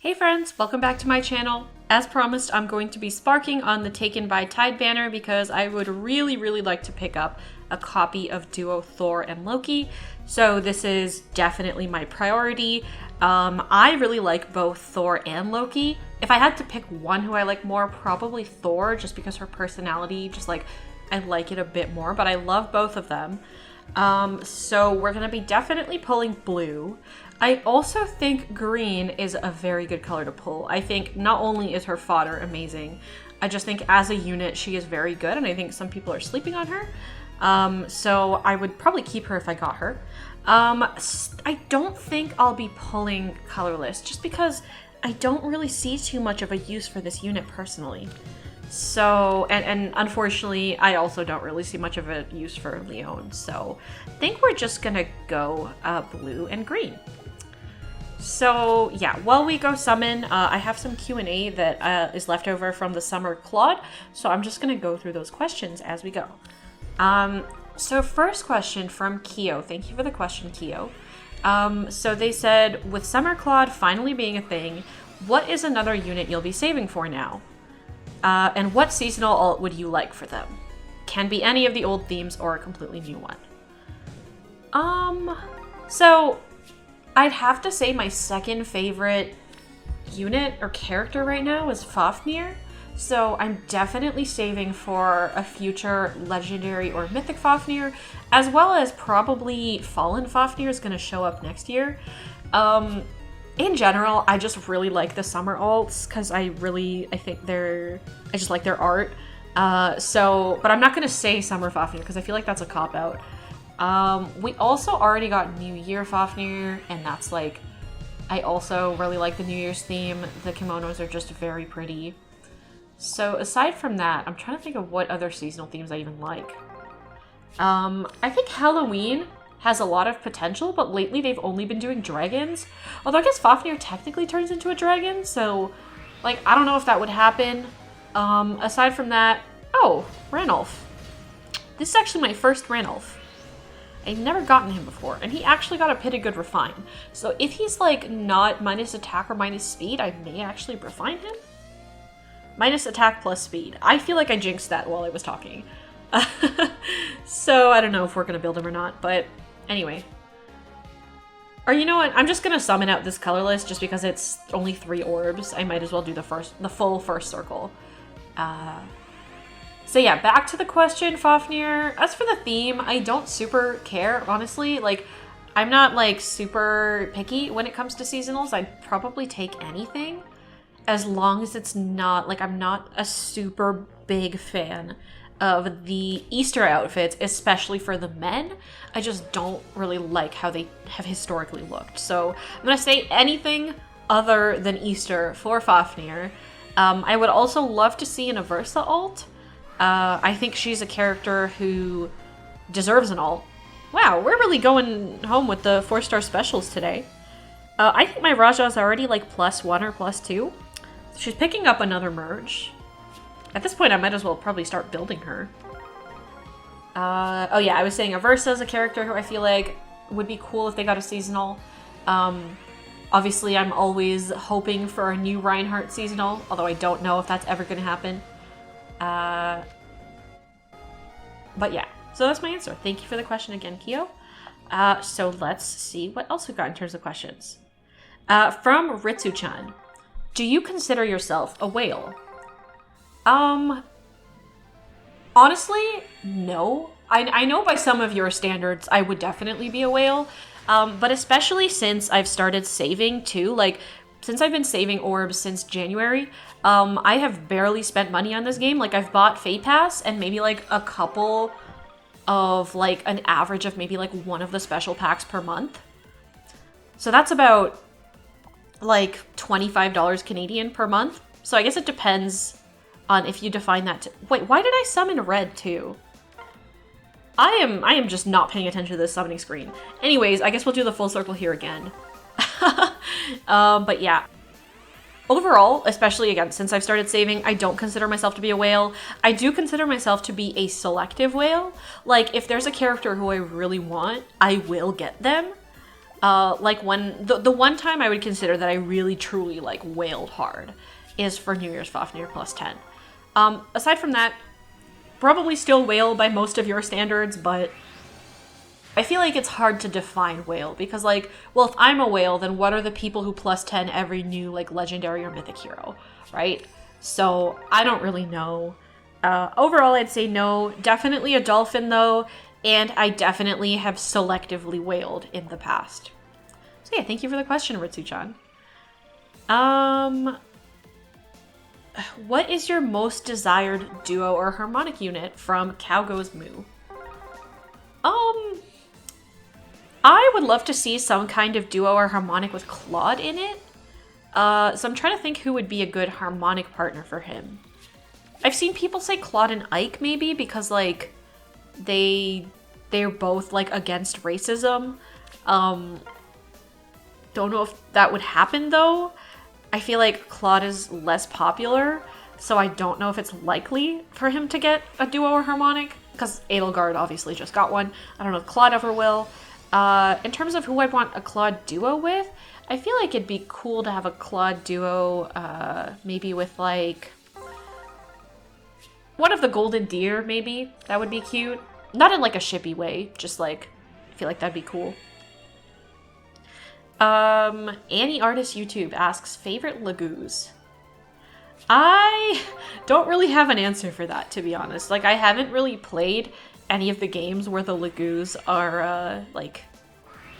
Hey friends, welcome back to my channel. As promised, I'm going to be sparking on the Taken by Tide banner because I would really like to pick up a copy of duo Thórr and Loki. So this is definitely my priority. I really like both Thórr and Loki. If I had to pick one who I like more, probably Thórr, just because her personality, I like it a bit more, but I love both of them. So we're gonna be definitely pulling blue. I also think green is a very good color to pull. I think not only is her fodder amazing, I just think as a unit she is very good, and I think some people are sleeping on her. So I would probably keep her if I got her. I don't think I'll be pulling colorless, just because I don't really see too much of a use for this unit personally. So, and unfortunately, I also don't really see much of a use for Leon, so I think we're just gonna go blue and green. So yeah, while we go summon, I have some Q&A that is left over from the Summer Claude, so I'm just gonna go through those questions as we go. So first question from Kyo. Thank you for the question, Kyo. So they said, with Summer Claude finally being a thing, what is another unit you'll be saving for now? And what seasonal alt would you like for them? Can be any of the old themes or a completely new one. So I'd have to say my second favorite unit or character right now is Fafnir. So I'm definitely saving for a future legendary or mythic Fafnir, as well as probably Fallen Fafnir is going to show up next year. In general, I just really like the summer alts because I just like their art. But I'm not going to say Summer Fafnir because I feel like that's a cop-out. We also already got New Year Fafnir, and that's like, I also really like the New Year's theme. The kimonos are just very pretty. So aside from that, I'm trying to think of what other seasonal themes I even like. I think Halloween has a lot of potential, but lately they've only been doing dragons. Although I guess Fafnir technically turns into a dragon, so like, I don't know if that would happen. Aside from that, oh, Ranulf. This is actually my first Ranulf. I've never gotten him before, and he actually got a pretty good refine. So if he's like not minus attack or minus speed, I may actually refine him. Minus attack plus speed. I feel like I jinxed that while I was talking. So I don't know if we're gonna build him or not, but anyway. Or you know what? I'm just gonna summon out this colorless just because it's only 3 orbs. I might as well do the full first circle. So yeah, back to the question, Fafnir. As for the theme, I don't super care, honestly. Like, I'm not like super picky when it comes to seasonals. I'd probably take anything as long as it's not, like, I'm not a super big fan of the Easter outfits, especially for the men. I just don't really like how they have historically looked. So I'm gonna say anything other than Easter for Fafnir. I would also love to see an Aversa alt. I think she's a character who deserves an alt. Wow, we're really going home with the 4-star specials today. I think my Raja's already like +1 or +2. She's picking up another merge. At this point, I might as well probably start building her. Oh yeah, I was saying Aversa is a character who I feel like would be cool if they got a seasonal. Obviously, I'm always hoping for a new Reinhardt seasonal, although I don't know if that's ever going to happen. But yeah, so that's my answer. Thank you for the question again, Kyo. So let's see what else we got in terms of questions. From Ritsu-chan. Do you consider yourself a whale? Honestly, no. I know by some of your standards, I would definitely be a whale. But especially since I've started saving too, like, since I've been saving orbs since January, I have barely spent money on this game. Like, I've bought Fate Pass and maybe like a couple of like an average of maybe like one of the special packs per month. So that's about like $25 Canadian per month. So I guess it depends on if you define that to... Wait, why did I summon red too? I am just not paying attention to this summoning screen. Anyways, I guess we'll do the full circle here again. But yeah. Overall, especially again, since I've started saving, I don't consider myself to be a whale. I do consider myself to be a selective whale. Like, if there's a character who I really want, I will get them. Like when the one time I would consider that I really truly like wailed hard is for New Year's Fafnir plus 10. Aside from that, probably still wail by most of your standards, but I feel like it's hard to define whale because, like, well, if I'm a whale, then what are the people who plus 10 every new, like, legendary or mythic hero, right? So I don't really know. Overall, I'd say no. Definitely a dolphin, though, and I definitely have selectively whaled in the past. So yeah, thank you for the question, Ritsu-chan. What is your most desired duo or harmonic unit from Cow Goes Moo? I would love to see some kind of duo or harmonic with Claude in it. So I'm trying to think who would be a good harmonic partner for him. I've seen people say Claude and Ike maybe because like they're both like against racism. Don't know if that would happen though. I feel like Claude is less popular, so I don't know if it's likely for him to get a duo or harmonic because Edelgard obviously just got one. I don't know if Claude ever will. In terms of who I'd want a Claude duo with, I feel like it'd be cool to have a Claude duo, maybe with like one of the Golden Deer, maybe. That would be cute. Not in like a shippy way, just like, I feel like that'd be cool. Annie Artist YouTube asks, favorite Lagoos? I don't really have an answer for that, to be honest. Like, I haven't really played any of the games where the Lagoos are, like,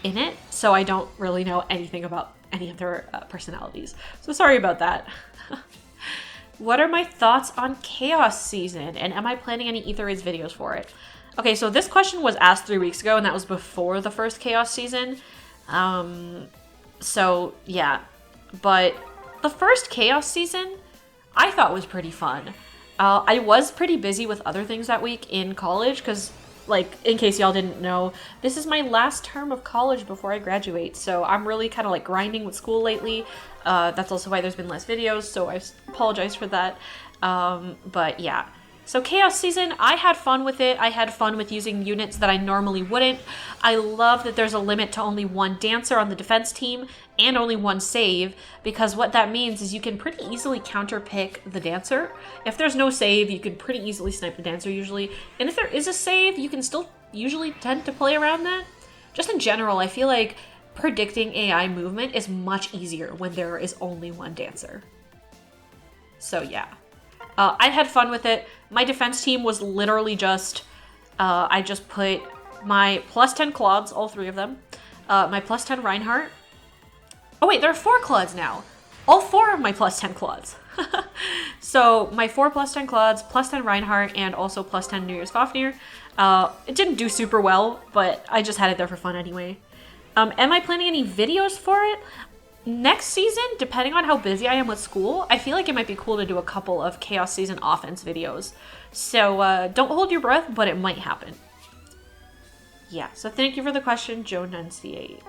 in it, so I don't really know anything about any of their personalities. So sorry about that. What are my thoughts on Chaos Season, and am I planning any Ether Raids videos for it? Okay, so this question was asked 3 weeks ago, and that was before the first Chaos Season. So yeah, but the first Chaos Season I thought was pretty fun. I was pretty busy with other things that week in college because, like, in case y'all didn't know, this is my last term of college before I graduate, so I'm really kind of like grinding with school lately. That's also why there's been less videos, so I apologize for that. But yeah. So Chaos Season, I had fun with it. I had fun with using units that I normally wouldn't. I love that there's a limit to only one dancer on the defense team and only one save, because what that means is you can pretty easily counterpick the dancer. If there's no save, you can pretty easily snipe the dancer usually. And if there is a save, you can still usually tend to play around that. Just in general, I feel like predicting AI movement is much easier when there is only one dancer. So yeah. I had fun with it. My defense team was literally just, I just put my plus 10 Claudes, all 3 of them, my plus 10 Reinhardt. Oh wait, there are 4 Claudes now. All 4 of my plus 10 Claudes. So my 4 plus 10 Claudes, plus 10 Reinhardt, and also plus 10 New Year's Fafnir. It didn't do super well, but I just had it there for fun anyway. Am I planning any videos for it? Next season, depending on how busy I am with school, I feel like it might be cool to do a couple of Chaos Season offense videos. So don't hold your breath, but it might happen. Yeah, so thank you for the question, Joe Nunciate.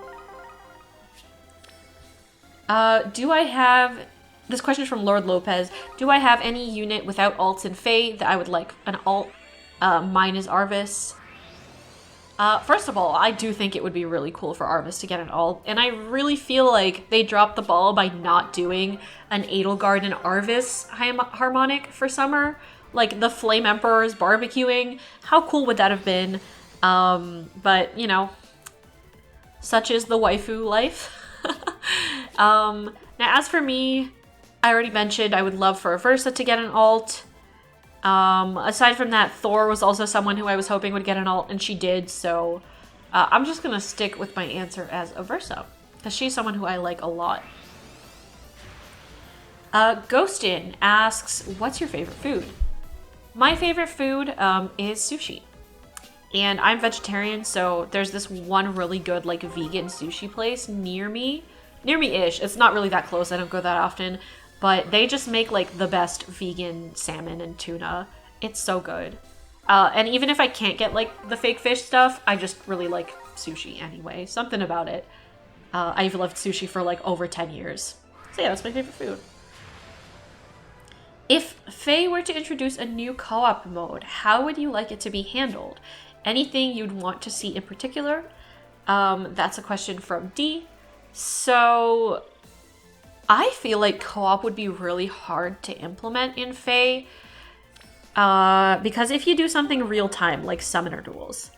Do I have... This question is from Lord Lopez. Do I have any unit without alts and Fae that I would like an alt? Mine is Arvis. First of all, I do think it would be really cool for Arvis to get an alt, and I really feel like they dropped the ball by not doing an Edelgard and Arvis harmonic for summer. Like, the Flame Emperors barbecuing, how cool would that have been? But, you know, such is the waifu life. Now, as for me, I already mentioned I would love for Aversa to get an alt. Aside from that, Thórr was also someone who I was hoping would get an alt, and she did, so I'm just gonna stick with my answer as Aversa, because she's someone who I like a lot. Ghostin asks, what's your favorite food? My favorite food is sushi. And I'm vegetarian, so there's this one really good, like, vegan sushi place near me. Near me-ish. It's not really that close, I don't go that often. But they just make, like, the best vegan salmon and tuna. It's so good. And even if I can't get, like, the fake fish stuff, I just really like sushi anyway. Something about it. I've loved sushi for, like, over 10 years. So yeah, that's my favorite food. If Faye were to introduce a new co-op mode, how would you like it to be handled? Anything you'd want to see in particular? That's a question from D. So I feel like co-op would be really hard to implement in FEH. Because if you do something real time, like summoner duels,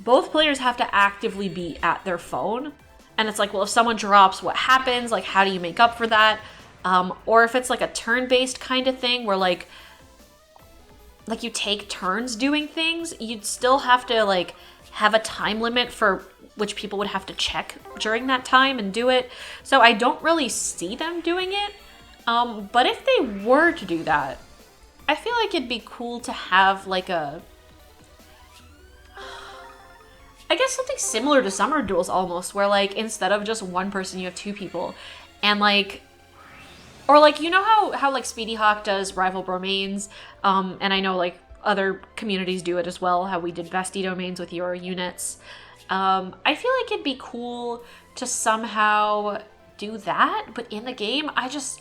both players have to actively be at their phone. And it's like, well, if someone drops, what happens? Like, how do you make up for that? Or if it's like a turn-based kind of thing where like you take turns doing things, you'd still have to like have a time limit for which people would have to check during that time and do it. So I don't really see them doing it. But if they were to do that, I feel like it'd be cool to have like I guess something similar to summer duels almost, where like instead of just one person, you have two people. And like, or like, you know how like Speedy Hawk does rival domains, and I know like other communities do it as well, how we did bestie domains with your units. I feel like it'd be cool to somehow do that, but in the game, I just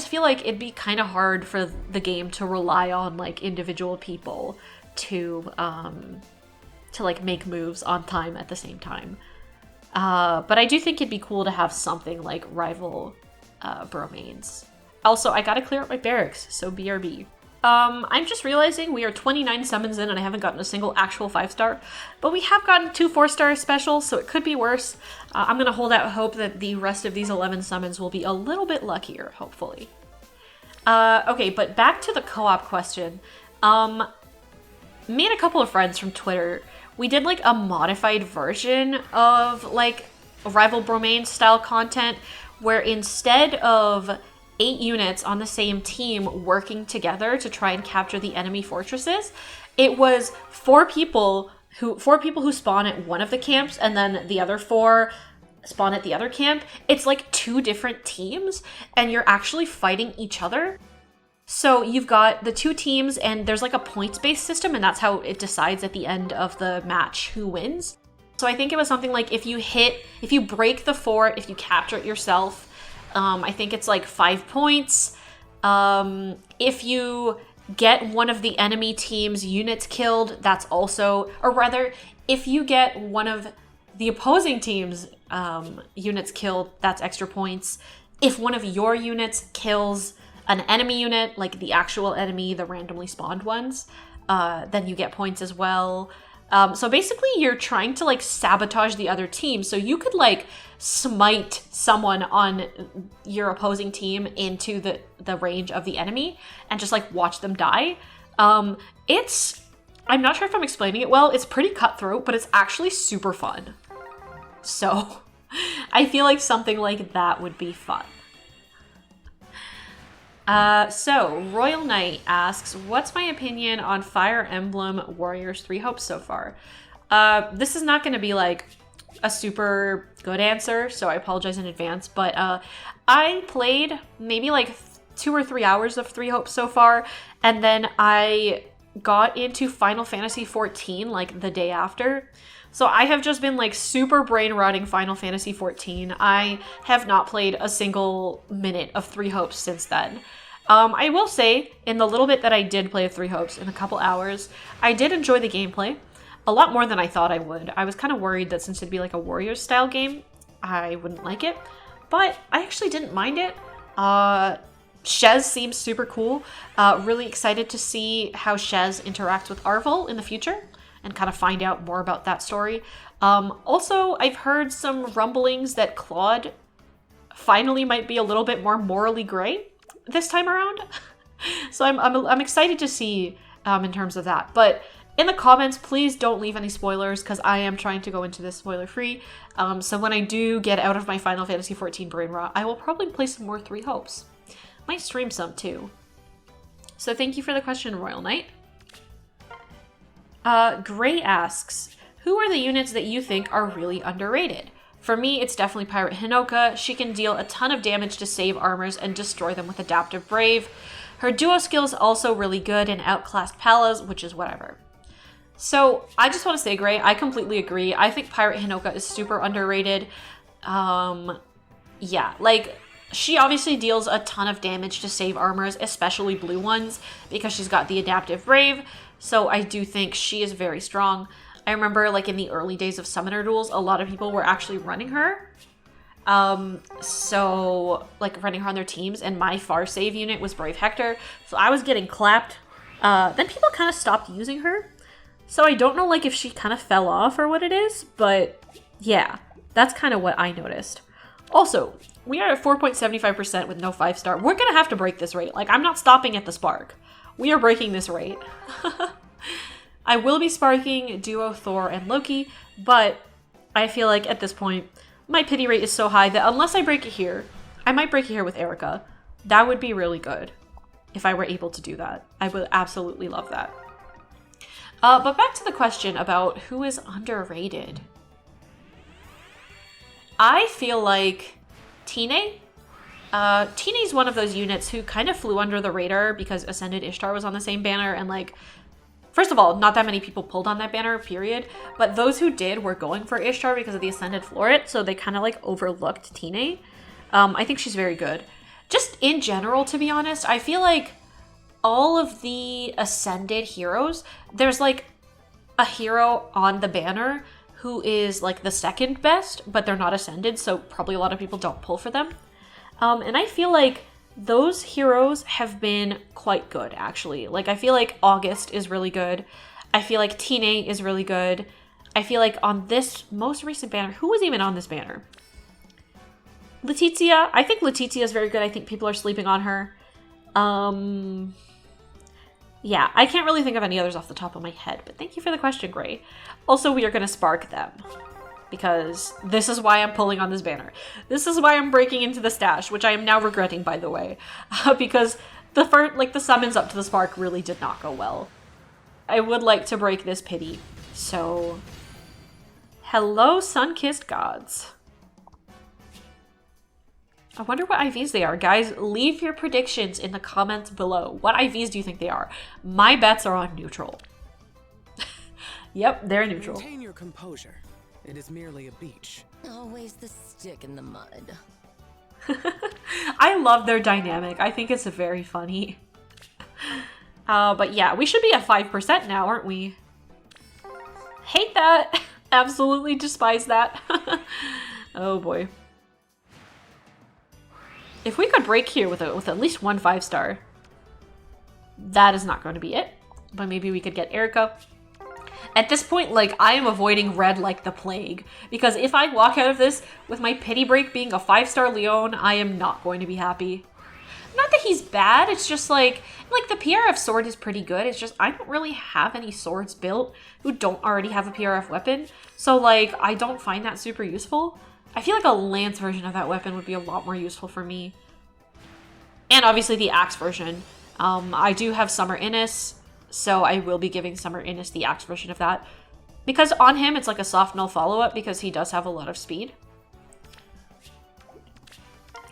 feel like it'd be kind of hard for the game to rely on like individual people to like make moves on time at the same time. But I do think it'd be cool to have something like rival bromains. Also, I gotta clear up my barracks, so BRB. I'm just realizing we are 29 summons in and I haven't gotten a single actual 5-star, but we have gotten 2 4-star specials, so it could be worse. I'm gonna hold out hope that the rest of these 11 summons will be a little bit luckier, hopefully. Okay, but back to the co-op question. Me and a couple of friends from Twitter, we did like a modified version of like rival bromane style content where instead of 8 units on the same team working together to try and capture the enemy fortresses, it was 4 people who spawn at one of the camps and then the other 4 spawn at the other camp. It's like 2 different teams and you're actually fighting each other. So you've got the 2 teams and there's like a points-based system, and that's how it decides at the end of the match who wins. So I think it was something like if you break the fort, if you capture it yourself, I think it's like 5 points. If you get one of the enemy team's units killed, that's also, or rather, if you get one of the opposing team's units killed, that's extra points. If one of your units kills an enemy unit, like the actual enemy, the randomly spawned ones, then you get points as well. So basically you're trying to like sabotage the other team. So you could like smite someone on your opposing team into the range of the enemy and just like watch them die. I'm not sure if I'm explaining it well. It's pretty cutthroat, but it's actually super fun. So I feel like something like that would be fun. So Royal Knight asks, what's my opinion on Fire Emblem Warriors 3 Hopes so far? This is not going to be like a super good answer, so I apologize in advance, but I played maybe like 2 or 3 hours of 3 Hopes so far, and then I got into Final Fantasy XIV like the day after. So I have just been like super brain rotting Final Fantasy XIV. I have not played a single minute of 3 Hopes since then. I will say, in the little bit that I did play of 3 Hopes in a couple hours, I did enjoy the gameplay a lot more than I thought I would. I was kind of worried that since it'd be like a Warriors style game, I wouldn't like it, but I actually didn't mind it. Shez seems super cool. Really excited to see how Shez interacts with Arvel in the future and kind of find out more about that story. Also, I've heard some rumblings that Claude finally might be a little bit more morally gray this time around. So I'm excited to see in terms of that. But in the comments, please don't leave any spoilers because I am trying to go into this spoiler-free. So when I do get out of my Final Fantasy XIV brain rot, I will probably play some more 3 Hopes. Might stream some too. So thank you for the question, Royal Knight. Gray asks, who are the units that you think are really underrated? For me, it's definitely Pirate Hinoka. She can deal a ton of damage to save armors and destroy them with Adaptive Brave. Her duo skill is also really good and outclassed Palas, which is whatever. So I just want to say, Gray, I completely agree. I think Pirate Hinoka is super underrated. Yeah, like, she obviously deals a ton of damage to save armors, especially blue ones, because she's got the Adaptive Brave. So I do think she is very strong. I remember like in the early days of Summoner Duels, a lot of people were actually running her. So like running her on their teams, and my far save unit was Brave Hector. So I was getting clapped. Then people kind of stopped using her. So I don't know like if she kind of fell off or what it is, but yeah, that's kind of what I noticed. Also, we are at 4.75% with no 5-star. We're going to have to break this rate. Like, I'm not stopping at the spark. We are breaking this rate. I will be sparking Duo, Thórr, and Loki, but I feel like at this point, my pity rate is so high that unless I break it here, I might break it here with Erica. That would be really good if I were able to do that. I would absolutely love that. But back to the question about who is underrated. I feel like Tine. Tine's one of those units who kind of flew under the radar because Ascended Ishtar was on the same banner, and like, first of all, not that many people pulled on that banner, period. But those who did were going for Ishtar because of the Ascended Floret, so they kind of like overlooked Tine. I think she's very good. Just in general, to be honest, I feel like all of the Ascended heroes, there's like a hero on the banner who is like the second best, but they're not Ascended, so probably a lot of people don't pull for them. And I feel like those heroes have been quite good, actually. Like, I feel like August is really good. I feel like Tine is really good. I feel like on this most recent banner, who was even on this banner? Letizia. I think Letizia is very good. I think people are sleeping on her. Yeah, I can't really think of any others off the top of my head, but thank you for the question, Gray. Also, we are going to spark them, because this is why I'm pulling on this banner. This is why I'm breaking into the stash, which I am now regretting, by the way, because the summons up to the spark really did not go well. I would like to break this pity, so hello, sun-kissed gods. I wonder what IVs they are. Guys, leave your predictions in the comments below. What IVs do you think they are? My bets are on neutral. Yep, they're neutral. Maintain your composure. It is merely a beach. Always the stick in the mud. I love their dynamic. I think it's very funny. But yeah, we should be at 5% now, aren't we? Hate that. Absolutely despise that. Oh boy. If we could break here with at least one 5-star, that is not going to be it. But maybe we could get Erica. At this point, like, I am avoiding red like the plague. Because if I walk out of this with my pity break being a 5-star Leon, I am not going to be happy. Not that he's bad, it's just like the PRF sword is pretty good. It's just I don't really have any swords built who don't already have a PRF weapon. So, like, I don't find that super useful. I feel like a lance version of that weapon would be a lot more useful for me. And obviously the axe version. I do have Summer Innis, so I will be giving Summer Innis the axe version of that. Because on him, it's like a soft null follow-up because he does have a lot of speed.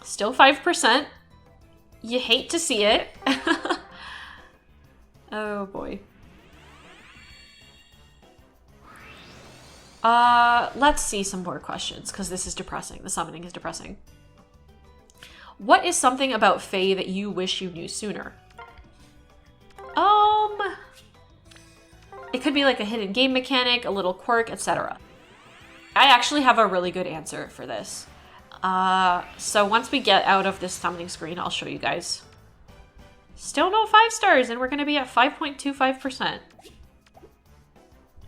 Still 5%. You hate to see it. Oh boy. Let's see some more questions, because this is depressing. The summoning is depressing. What is something about Faye that you wish you knew sooner? It could be like a hidden game mechanic, a little quirk, etc. I actually have a really good answer for this. So once we get out of this summoning screen, I'll show you guys. Still no 5-stars, and we're going to be at 5.25%.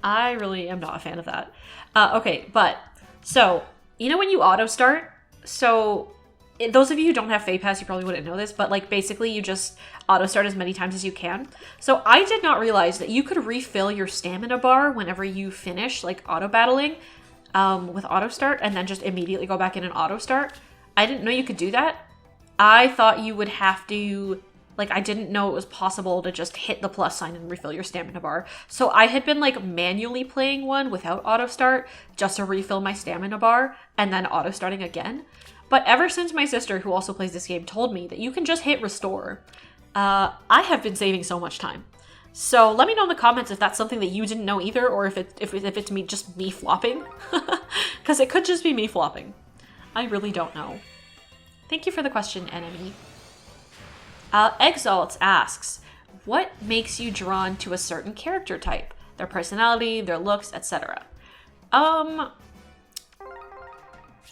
I really am not a fan of that. Okay, but, so, you know when you auto-start? So, those of you who don't have Fae Pass, you probably wouldn't know this, but, like, basically you just auto-start as many times as you can. So, I did not realize that you could refill your stamina bar whenever you finish, like, auto-battling with auto-start, and then just immediately go back in and auto-start. I didn't know you could do that. I thought you would have to... Like, I didn't know it was possible to just hit the plus sign and refill your stamina bar. So I had been, like, manually playing one without auto-start just to refill my stamina bar and then auto-starting again. But ever since my sister, who also plays this game, told me that you can just hit restore, I have been saving so much time. So let me know in the comments if that's something that you didn't know either, or if it's just me flopping. Because it could just be me flopping. I really don't know. Thank you for the question, enemy. Exalt asks, what makes you drawn to a certain character type? their personality, their looks, etc. I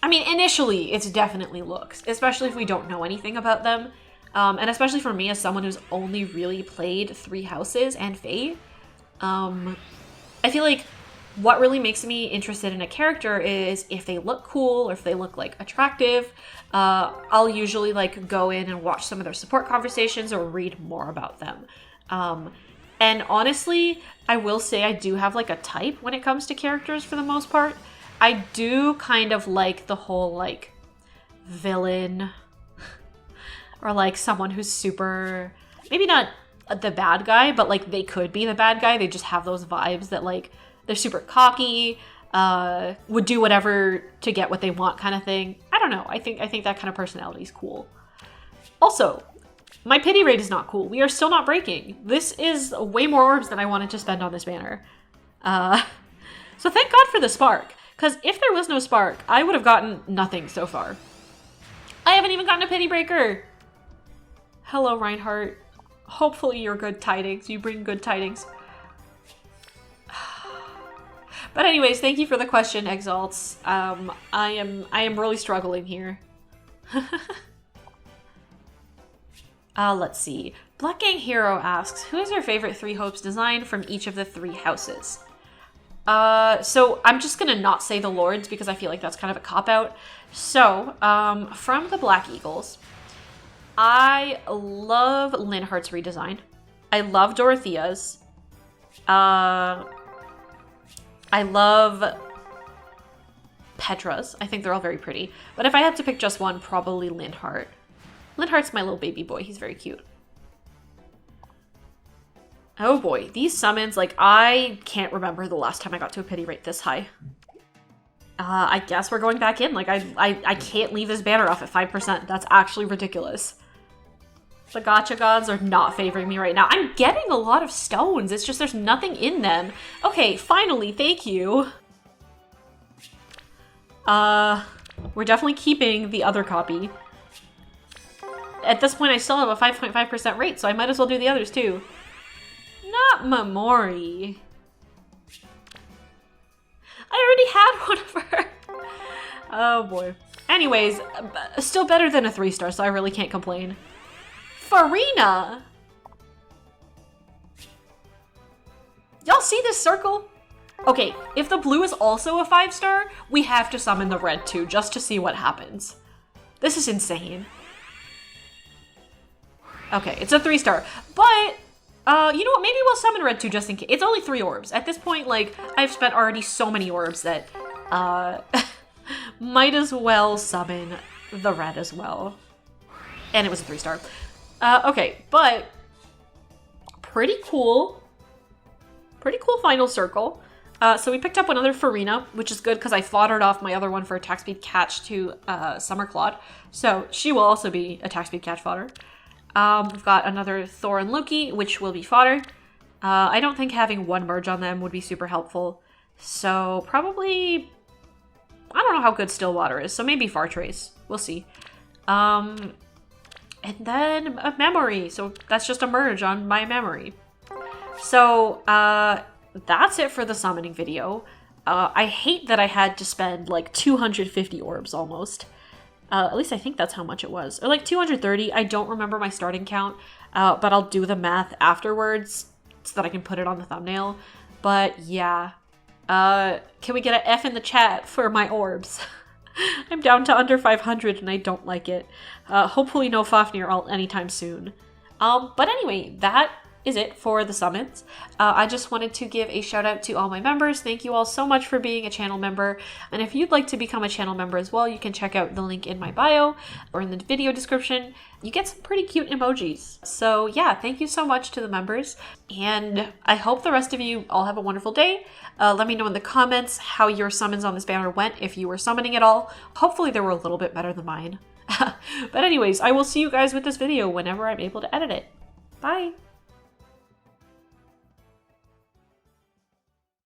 mean, initially, it's definitely looks, especially if we don't know anything about them. And especially for me as someone who's only really played 3 houses and FEH, I feel like what really makes me interested in a character is if they look cool or if they look like attractive. I'll usually like go in and watch some of their support conversations or read more about them. And honestly, I will say I do have like a type when it comes to characters for the most part. I do kind of like the whole like villain or like someone who's super, maybe not the bad guy, but like they could be the bad guy. They just have those vibes that like they're super cocky, would do whatever to get what they want kind of thing. I don't know. I think that kind of personality is cool. Also, my pity rate is not cool. We are still not breaking. This is way more orbs than I wanted to spend on this banner. So thank God for the spark. Because if there was no spark, I would have gotten nothing so far. I haven't even gotten a pity breaker. Hello, Reinhardt. Hopefully you're good tidings. You bring good tidings. But anyways, thank you for the question, Exalts. I am really struggling here. Let's see. Black Gang Hero asks, who is your favorite 3 Hopes design from each of the 3 houses? So I'm just gonna not say the Lords because I feel like that's kind of a cop-out. So, from the Black Eagles, I love Linhardt's redesign. I love Dorothea's. I love Petra's. I think they're all very pretty. But if I had to pick just one, probably Linhardt. Linhardt's my little baby boy. He's very cute. Oh boy, these summons, like, I can't remember the last time I got to a pity rate this high. I guess we're going back in. Like, I can't leave this banner off at 5%. That's actually ridiculous. The gacha gods are not favoring me right now. I'm getting a lot of stones. It's just there's nothing in them. Okay, finally, thank you. We're definitely keeping the other copy. At this point, I still have a 5.5% rate, so I might as well do the others too. Not Mamori. I already had one of her. Oh boy. Anyways, still better than a 3-star, so I really can't complain. Farina! Y'all see this circle? Okay, if the blue is also a 5-star, we have to summon the red too, just to see what happens. This is insane. Okay, it's a 3-star, but you know what? Maybe we'll summon red too, just in case. It's only 3 orbs. At this point, like, I've spent already so many orbs that might as well summon the red as well. And it was a 3-star. Okay, but pretty cool. Pretty cool final circle. So we picked up another Farina, which is good because I foddered off my other one for attack speed catch to Summer Claude. So she will also be attack speed catch fodder. We've got another Thórr and Loki, which will be fodder. I don't think having 1 merge on them would be super helpful. So probably, I don't know how good Stillwater is, so maybe Fartrace. We'll see. And then a memory. So that's just a merge on my memory. So that's it for the summoning video. I hate that I had to spend like 250 orbs almost. At least I think that's how much it was. Or like 230. I don't remember my starting count, but I'll do the math afterwards so that I can put it on the thumbnail. But yeah. Can we get an F in the chat for my orbs? I'm down to under 500 and I don't like it. Hopefully no Fafnir anytime soon. But anyway, that is it for the summons. I just wanted to give a shout out to all my members. Thank you all so much for being a channel member. And if you'd like to become a channel member as well, you can check out the link in my bio or in the video description. You get some pretty cute emojis. So yeah, thank you so much to the members. And I hope the rest of you all have a wonderful day. Let me know in the comments how your summons on this banner went, if you were summoning at all. Hopefully they were a little bit better than mine. But anyways, I will see you guys with this video whenever I'm able to edit it. Bye!